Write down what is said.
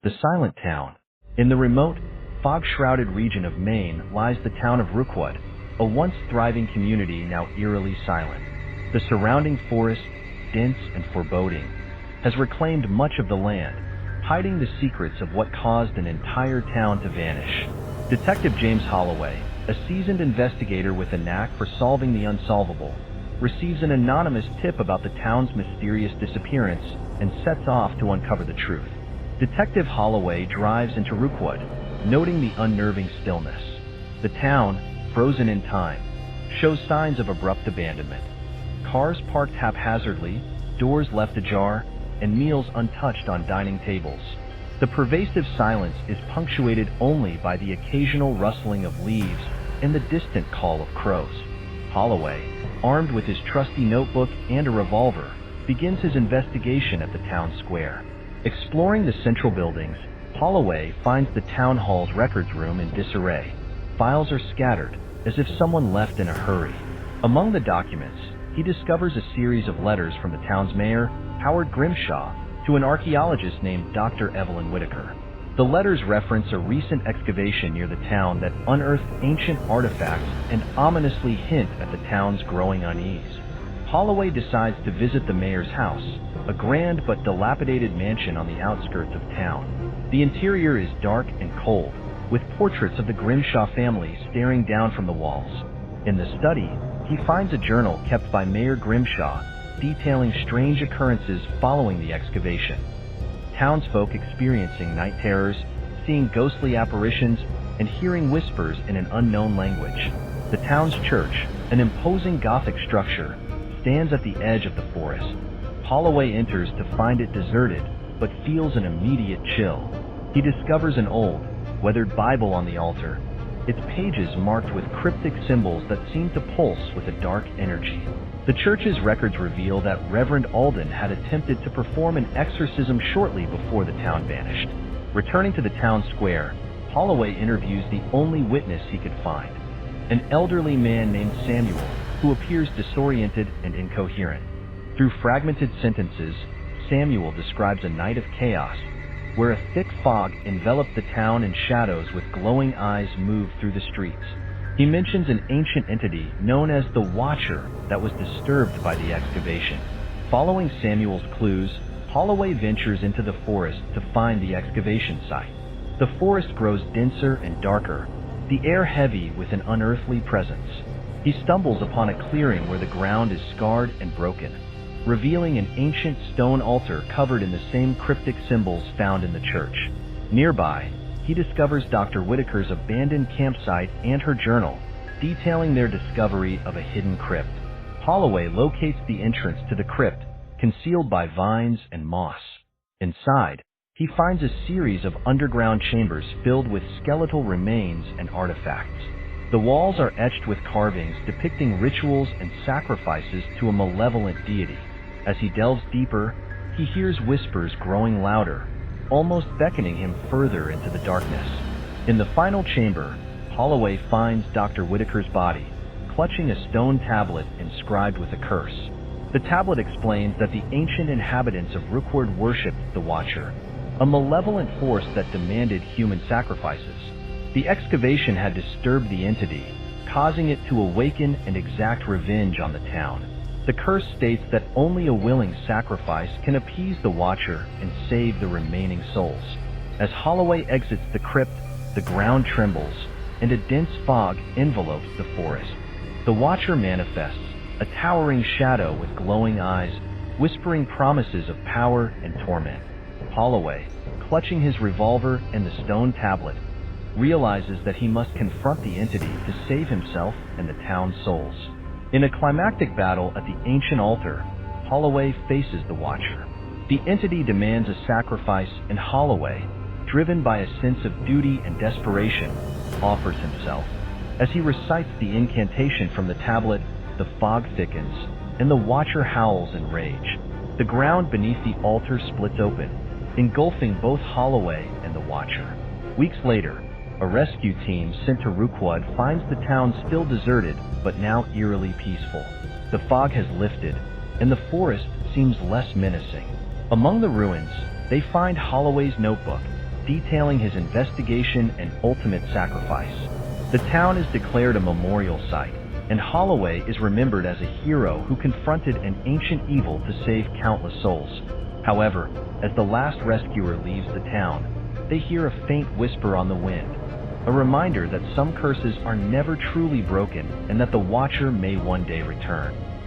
The Silent Town. In the remote, fog-shrouded region of Maine lies the town of Rookwood, a once thriving community now eerily silent. The surrounding forest, dense and foreboding, has reclaimed much of the land, hiding the secrets of what caused an entire town to vanish. Detective James Holloway, a seasoned investigator with a knack for solving the unsolvable, receives an anonymous tip about the town's mysterious disappearance and sets off to uncover the truth. Detective Holloway drives into Rookwood, noting the unnerving stillness. The town, frozen in time, shows signs of abrupt abandonment. Cars parked haphazardly, doors left ajar, and meals untouched on dining tables. The pervasive silence is punctuated only by the occasional rustling of leaves and the distant call of crows. Holloway, armed with his trusty notebook and a revolver, begins his investigation at the town square. Exploring the central buildings, Holloway finds the town hall's records room in disarray. Files are scattered, as if someone left in a hurry. Among the documents, he discovers a series of letters from the town's mayor, Howard Grimshaw, to an archaeologist named Dr. Evelyn Whitaker. The letters reference a recent excavation near the town that unearthed ancient artifacts and ominously hint at the town's growing unease. Holloway decides to visit the mayor's house, a grand but dilapidated mansion on the outskirts of town. The interior is dark and cold, with portraits of the Grimshaw family staring down from the walls. In the study, he finds a journal kept by Mayor Grimshaw, detailing strange occurrences following the excavation. Townsfolk experiencing night terrors, seeing ghostly apparitions, and hearing whispers in an unknown language. The town's church, an imposing Gothic structure, stands at the edge of the forest. Holloway enters to find it deserted, but feels an immediate chill. He discovers an old, weathered Bible on the altar, its pages marked with cryptic symbols that seem to pulse with a dark energy. The church's records reveal that Reverend Alden had attempted to perform an exorcism shortly before the town vanished. Returning to the town square, Holloway interviews the only witness he could find, an elderly man named Samuel, who appears disoriented and incoherent. Through fragmented sentences, Samuel describes a night of chaos, where a thick fog enveloped the town and shadows with glowing eyes moved through the streets. He mentions an ancient entity known as the Watcher that was disturbed by the excavation. Following Samuel's clues, Holloway ventures into the forest to find the excavation site. The forest grows denser and darker, the air heavy with an unearthly presence. He stumbles upon a clearing where the ground is scarred and broken, revealing an ancient stone altar covered in the same cryptic symbols found in the church. Nearby, he discovers Dr. Whitaker's abandoned campsite and her journal, detailing their discovery of a hidden crypt. Holloway locates the entrance to the crypt, concealed by vines and moss. Inside, he finds a series of underground chambers filled with skeletal remains and artifacts. The walls are etched with carvings depicting rituals and sacrifices to a malevolent deity. As he delves deeper, he hears whispers growing louder, almost beckoning him further into the darkness. In the final chamber, Holloway finds Dr. Whitaker's body, clutching a stone tablet inscribed with a curse. The tablet explains that the ancient inhabitants of Rookwood worshipped the Watcher, a malevolent force that demanded human sacrifices. The excavation had disturbed the entity, causing it to awaken and exact revenge on the town. The curse states that only a willing sacrifice can appease the Watcher and save the remaining souls. As Holloway exits the crypt, the ground trembles, and a dense fog envelopes the forest. The Watcher manifests, a towering shadow with glowing eyes, whispering promises of power and torment. Holloway, clutching his revolver and the stone tablet, realizes that he must confront the entity to save himself and the town's souls. In a climactic battle at the ancient altar, Holloway faces the Watcher. The entity demands a sacrifice, and Holloway, driven by a sense of duty and desperation, offers himself. As he recites the incantation from the tablet, the fog thickens, and the Watcher howls in rage. The ground beneath the altar splits open, engulfing both Holloway and the Watcher. Weeks later, a rescue team sent to Rookwood finds the town still deserted, but now eerily peaceful. The fog has lifted, and the forest seems less menacing. Among the ruins, they find Holloway's notebook, detailing his investigation and ultimate sacrifice. The town is declared a memorial site, and Holloway is remembered as a hero who confronted an ancient evil to save countless souls. However, as the last rescuer leaves the town, they hear a faint whisper on the wind, a reminder that some curses are never truly broken and that the Watcher may one day return.